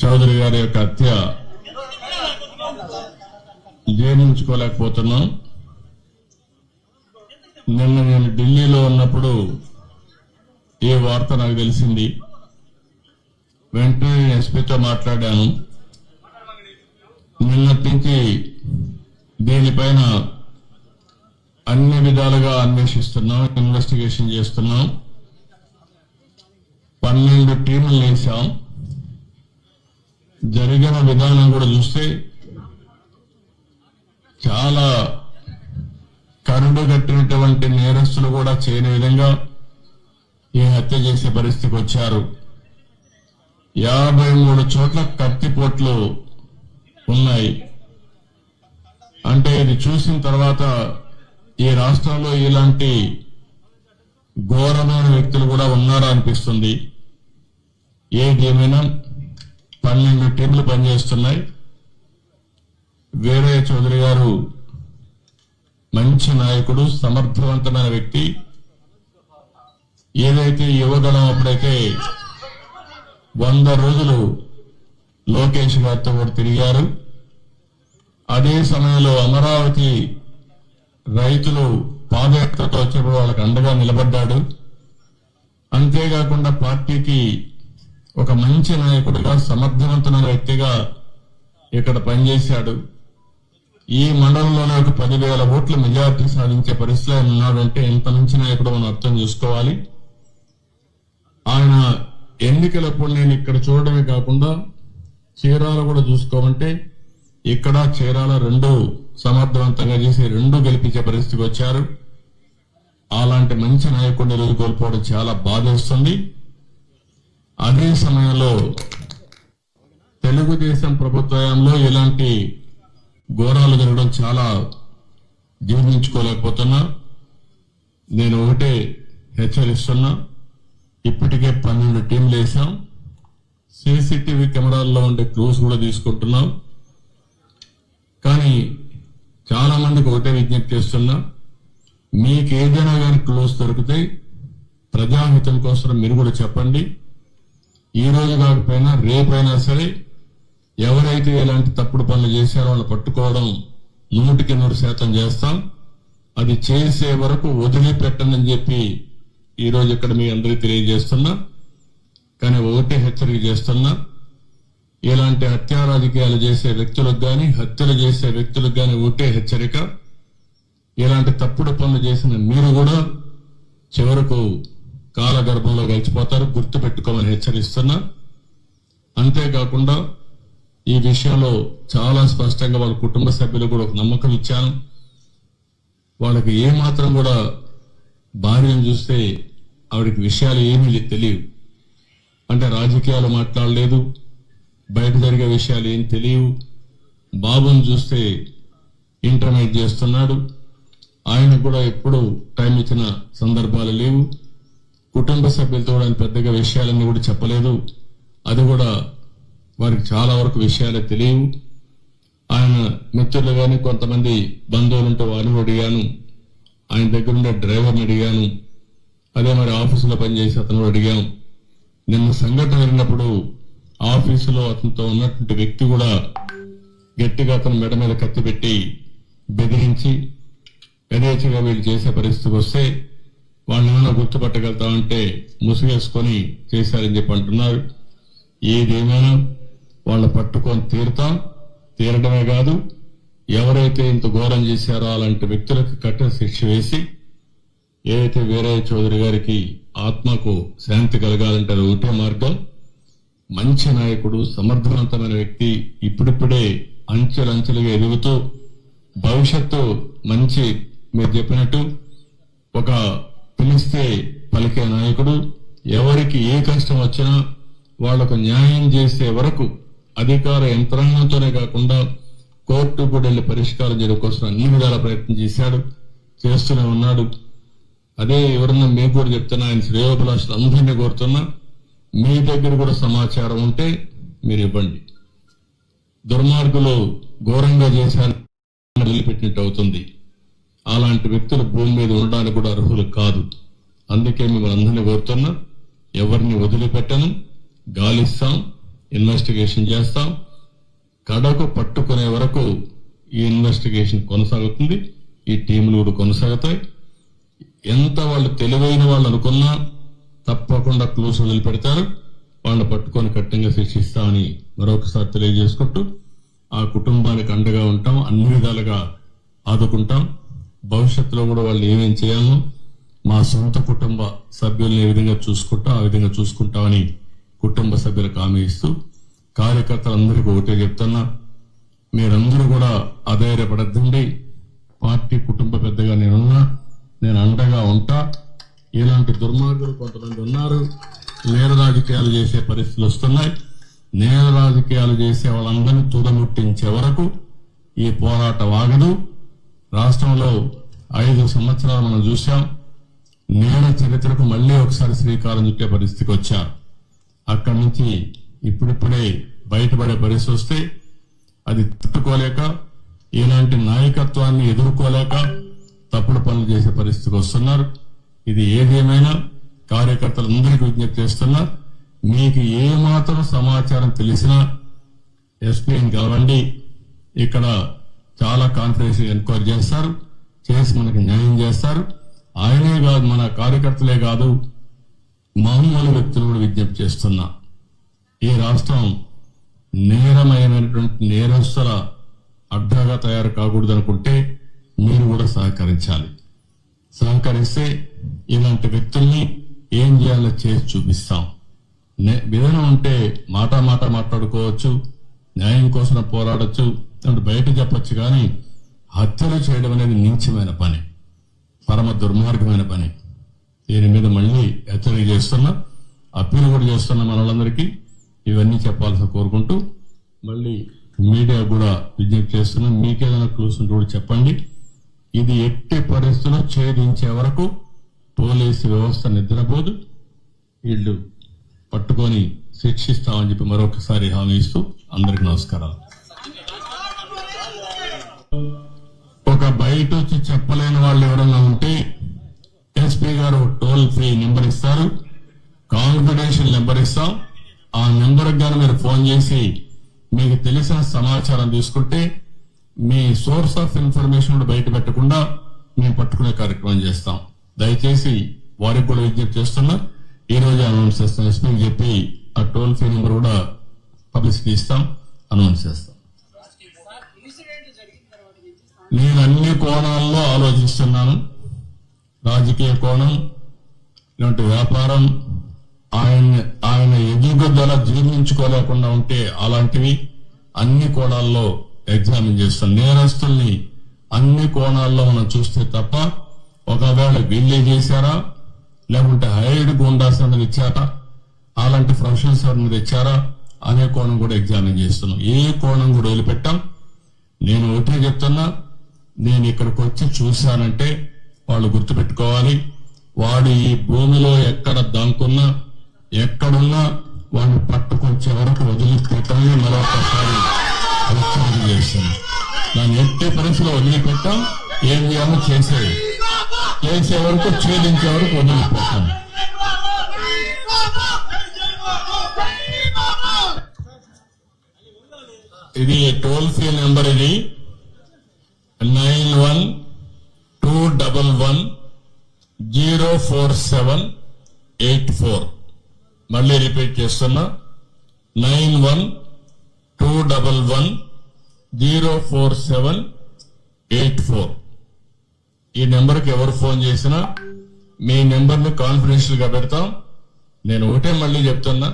చౌదరి గారి యొక్క హత్య జీర్ణించుకోలేకపోతున్నాం. నిన్న నేను ఢిల్లీలో ఉన్నప్పుడు ఈ వార్త నాకు తెలిసింది. వెంటనే ఎస్పీతో మాట్లాడాను. నిన్నటి నుంచి దీనిపైన అన్ని విధాలుగా అన్వేషిస్తున్నాం, ఇన్వెస్టిగేషన్ చేస్తున్నాం. 12 టీములు వేశాం. జరిగిన విధానం కూడా చూస్తే చాలా కరుడు కట్టినటువంటి నేరస్తులు కూడా చేయని విధంగా ఈ హత్య చేసే పరిస్థితికి వచ్చారు. 53 చోట్ల కత్తిపోట్లు ఉన్నాయి. అంటే ఇది చూసిన తర్వాత ఈ రాష్ట్రంలో ఇలాంటి ఘోరమైన వ్యక్తులు కూడా ఉన్నారా అనిపిస్తుంది. ఏదేమైనా 12 టీంలు పనిచేస్తున్నాయి. వీరయ్య చౌదరి గారు మంచి నాయకుడు, సమర్థవంతమైన వ్యక్తి. ఏదైతే యువగలం అప్పుడైతే 100 రోజులు లోకేష్ గారితో కూడా తిరిగారు. అదే సమయంలో అమరావతి రైతులు పాదయాత్రతో వచ్చినప్పుడు వాళ్ళకి అండగా నిలబడ్డాడు. అంతేకాకుండా పార్టీకి ఒక మంచి నాయకుడిగా, సమర్థవంతమైన వ్యక్తిగా ఇక్కడ పనిచేశాడు. ఈ మండలంలోనే ఒక 10,000 ఓట్ల మెజార్టీ సాధించే పరిస్థితిలో ఆయన ఉన్నాడంటే ఎంత మంచి నాయకుడు మనం అర్థం చేసుకోవాలి. ఆయన ఎన్నికలప్పుడు నేను ఇక్కడ చూడడమే కాకుండా చీరాల కూడా చూసుకోమంటే ఇక్కడ చీరాల 2 సమర్థవంతంగా చేసి 2 గెలిపించే పరిస్థితికి వచ్చారు. అలాంటి మంచి నాయకుడిని రోజు కోల్పోవడం చాలా బాధేస్తుంది. అదే సమయంలో తెలుగుదేశం ప్రభుత్వంలో ఇలాంటి ఘోరాలు జరగడం చాలా జీర్ణించుకోలేకపోతున్నా. నేను ఒకటే హెచ్చరిస్తున్నా, ఇప్పటికే 12 టీంలు వేశాం. సీసీటీవీ కెమెరాల్లో ఉండే క్లూస్ కూడా తీసుకుంటున్నాం. కానీ చాలా మందికి ఒకటే విజ్ఞప్తి చేస్తున్నా, మీకు ఏదైనా కానీ క్లూస్ దొరికితే ప్రజాహితం కోసం మీరు కూడా చెప్పండి. ఈ రోజు కాకపోయినా రేపైనా సరే ఎవరైతే ఇలాంటి తప్పుడు పనులు చేశారో వాళ్ళని పట్టుకోవడం 100% చేస్తాం. అది చేసే వరకు వదిలిపెట్టనని చెప్పి ఈ రోజు ఇక్కడ మీ అందరికీ తెలియజేస్తున్నా. కానీ ఒకటే హెచ్చరిక చేస్తున్నా, ఇలాంటి హత్యా రాజకీయాలు చేసే వ్యక్తులకు కానీ, హత్యలు చేసే వ్యక్తులకు కానీ ఒకటే హెచ్చరిక, ఇలాంటి తప్పుడు పనులు చేసిన మీరు కూడా చివరకు కాలగర్భంలో గడిచిపోతారు, గుర్తుపెట్టుకోమని హెచ్చరిస్తున్నా. అంతేకాకుండా ఈ విషయంలో చాలా స్పష్టంగా వాళ్ళ కుటుంబ సభ్యులు కూడా ఒక నమ్మకం ఇచ్చాను. వాళ్ళకి ఏమాత్రం కూడా భార్యను చూస్తే ఆవిడకి విషయాలు ఏమీ తెలియవు. అంటే రాజకీయాలు మాట్లాడలేదు, బయట జరిగే విషయాలు ఏం తెలియవు. బాబుని చూస్తే ఇంటర్మీడియట్ చేస్తున్నాడు. ఆయనకు కూడా ఎప్పుడు టైం ఇచ్చిన సందర్భాలు లేవు. కుటుంబ సభ్యులతో కూడా ఆయన పెద్దగా విషయాలన్నీ కూడా చెప్పలేదు. అది కూడా వారికి చాలా వరకు విషయాలే తెలియవు. ఆయన మిత్రులు కానీ కొంతమంది బంధువులుంటే వారిని అడిగాను, ఆయన దగ్గర ఉండే డ్రైవర్ని అడిగాను, అదే మరి ఆఫీసులో పనిచేసి అతను అడిగాం. నిన్న సంఘటన జరిగినప్పుడు ఆఫీసులో అతనితో ఉన్నటువంటి వ్యక్తి కూడా గట్టిగా అతను మెడ మీద కత్తి పెట్టి బెదిరించి యథేచ్ఛగా వీళ్ళు చేసే పరిస్థితికి వస్తే వాళ్ళని ఏమైనా గుర్తుపట్టగలుగుతామంటే ముసుగేసుకొని చేశారని చెప్పి అంటున్నారు. ఏదేమైనా వాళ్ళు పట్టుకొని తీరడమే కాదు, ఎవరైతే ఇంత ఘోరం చేశారో అలాంటి వ్యక్తులకు కఠిన శిక్ష వేసి, ఏదైతే వీరయ్య చౌదరి గారికి ఆత్మకు శాంతి కలగాలంటే అది ఒకటే మార్గం. మంచి నాయకుడు, సమర్థవంతమైన వ్యక్తి, ఇప్పుడిప్పుడే అంచెలంచెలుగా ఎదుగుతూ భవిష్యత్తు మంచి, మీరు చెప్పినట్టు ఒక పిలిస్తే పలికే నాయకుడు. ఎవరికి ఏ కష్టం వచ్చినా వాళ్లకు న్యాయం చేసే వరకు అధికార యంత్రాంగంతోనే కాకుండా కోర్టు కూడా వెళ్లి పరిష్కారం చేయడం కోసం అన్ని విధాల ప్రయత్నం చేస్తూనే ఉన్నాడు. అదే ఎవరన్నా మేము కూడా చెప్తున్నా, ఆయన శ్రేయోభిలాషులు అందరినీ కోరుతున్నా, మీ దగ్గర కూడా సమాచారం ఉంటే మీరు ఇవ్వండి. దుర్మార్గులు ఘోరంగా చేశారు వదిలిపెట్టినట్టు అవుతుంది. అలాంటి వ్యక్తులు భూమి మీద ఉండడానికి కూడా అర్హులు కాదు. అందుకే మిమ్మల్ని అందరినీ కోరుతున్నా, ఎవరిని వదిలిపెట్టను, గాలిస్తాం, ఇన్వెస్టిగేషన్ చేస్తాం. కడకు పట్టుకునే వరకు ఈ ఇన్వెస్టిగేషన్ కొనసాగుతుంది. ఈ టీంలు కూడా కొనసాగుతాయి. ఎంత వాళ్ళు తెలివైన వాళ్ళు అనుకున్నా తప్పకుండా క్లూస్ వదిలిపెడతారు. వాళ్ళని పట్టుకొని కఠినంగా శిక్షిస్తామని మరొకసారి తెలియజేసుకుంటూ ఆ కుటుంబానికి అండగా ఉంటాం, అన్ని విధాలుగా ఆదుకుంటాం. భవిష్యత్తులో కూడా వాళ్ళు ఏమేం చేయాలో మా సొంత కుటుంబ సభ్యుల్ని ఏ విధంగా చూసుకుంటాం ఆ విధంగా చూసుకుంటామని కుటుంబ సభ్యులకు హామీ ఇస్తూ కార్యకర్తలందరికీ ఒకటే చెప్తున్నా, మీరందరూ కూడా అధైర్యపడద్దండి. పార్టీ కుటుంబ పెద్దగా నేనున్నా, నేను అండగా ఉంటా. ఇలాంటి దుర్మార్గులు కొంతమంది ఉన్నారు, నేర రాజకీయాలు చేసే పరిస్థితులు వస్తున్నాయి. నేర రాజకీయాలు చేసే వాళ్ళందరినీ తుదముట్టించే వరకు ఈ పోరాటం ఆగదు. రాష్ట్రంలో 5 సంవత్సరాలు మనం చూశాం. నేర చరిత్రకు మళ్లీ ఒకసారి శ్రీకారం చుట్టే పరిస్థితికి వచ్చారు. అక్కడి నుంచి ఇప్పుడిప్పుడే బయటపడే పరిస్థితి వస్తే అది తట్టుకోలేక, ఇలాంటి నాయకత్వాన్ని ఎదుర్కోలేక తప్పుడు పనులు చేసే పరిస్థితికి వస్తున్నారు. ఇది ఏదేమైనా కార్యకర్తలందరికీ విజ్ఞప్తి చేస్తున్నా, మీకు ఏమాత్రం సమాచారం తెలిసినా ఎస్పీని కలవండి. ఇక్కడ చాలా కాన్ఫిడెన్షియల్ ఎంక్వైరీ చేస్తారు, చేసి మనకి న్యాయం చేస్తారు. ఆయనే కాదు, మన కార్యకర్తలే కాదు, మామూలు వ్యక్తులు కూడా విజ్ఞప్తి చేస్తున్నా. ఈ రాష్ట్రం నేరమైనటువంటి నేరస్తుల అడ్డాగా తయారు కాకూడదు అనుకుంటే మీరు కూడా సహకరించాలి. సహకరిస్తే ఇలాంటి వ్యక్తుల్ని ఏం చేయాలో చేసి చూపిస్తాం. విధానం ఉంటే మాట మాట్లాడుకోవచ్చు, న్యాయం కోసం పోరాడచ్చు, బయట చెప్పచ్చు. కానీ హత్యలు చేయడం అనేది నీచమైన పని, పరమ దుర్మార్గమైన పని. దీని మీద మళ్ళీ హెచ్చరిక చేస్తున్నా, అప్పీల్ కూడా చేస్తున్నా మనలందరికీ. ఇవన్నీ చెప్పాల్సిన కోరుకుంటూ మళ్ళీ మీడియా కూడా విజ్ఞప్తి చేస్తున్నాం, మీకేదైనా క్లూస్ ఉంటే కూడా చెప్పండి. ఇది ఎట్టి పరిస్థితుల్లో ఛేదించే వరకు పోలీసు వ్యవస్థ నిద్రపోదు. వీళ్ళు పట్టుకొని శిక్షిస్తామని చెప్పి మరొకసారి హామీ ఇస్తూ అందరికి నమస్కారాలు. ఒక బయట వచ్చి చెప్పలేని వాళ్ళు ఎవరైనా ఉంటే ఎస్పీ గారు టోల్ ఫ్రీ నెంబర్ ఇస్తారు, కాన్ఫిడెన్షియల్ నెంబర్ ఇస్తాం. ఆ నెంబర్కి గాను మీరు ఫోన్ చేసి మీకు తెలిసిన సమాచారం తీసుకుంటే మీ సోర్స్ ఆఫ్ ఇన్ఫర్మేషన్ బయట పెట్టకుండా మేము పట్టుకునే కార్యక్రమం చేస్తాం. దయచేసి వారికి కూడా విజ్ఞప్తి చేస్తున్నా, ఈ రోజు అనౌన్స్ చేస్తాం. ఎస్పీకి చెప్పి ఆ టోల్ ఫ్రీ నెంబర్ కూడా పబ్లిసిటీ ఇస్తాం, అనౌన్స్ చేస్తాం. నేను అన్ని కోణాల్లో ఆలోచిస్తున్నాను. రాజకీయ కోణం, ఇలాంటి వ్యాపారం, ఆయన ఎదుగుదల జీర్ణించుకోలేకుండా ఉంటే అలాంటివి అన్ని కోణాల్లో ఎగ్జామిన్ చేస్తాం. నేరస్తుల్ని అన్ని కోణాల్లో మనం చూస్తే తప్ప ఒకవేళ వీళ్ళే చేశారా లేకుంటే హైడ్ గుండాస్ అనేది ఇచ్చారా, అలాంటి ప్రొఫెషనల్స్ మీద ఇచ్చారా అనే కోణం కూడా ఎగ్జామిన్ చేస్తున్నాం. ఏ కోణం కూడా వదిలిపెట్టాం. నేను ఒకటే చెప్తున్నా, నేను ఇక్కడికి వచ్చి చూశానంటే వాళ్ళు గుర్తుపెట్టుకోవాలి, వాడు ఈ భూమిలో ఎక్కడ దాంకున్నా ఎక్కడున్నా వాడిని పట్టుకొచ్చే వరకు వదిలిపెట్టమే మరొకసారి హెచ్చరిక చేస్తాను. దాన్ని ఎట్టి పరిస్థితిలో వదిలిపెట్టాం. ఏం చేయాలో చేసే వరకు ఛేదించే వరకు వదిలిపెట్టాం. ఇది టోల్ ఫ్రీ నెంబర్, ఇది 9121047884. మళ్ళీ రిపీట్ చేస్తున్నా, 9121047884. ఈ నెంబర్కి ఎవరు ఫోన్ చేసినా మీ నెంబర్ని కాన్ఫిడెన్షియల్ గా పెడతాం. నేను ఒకటే మళ్ళీ చెప్తున్నా,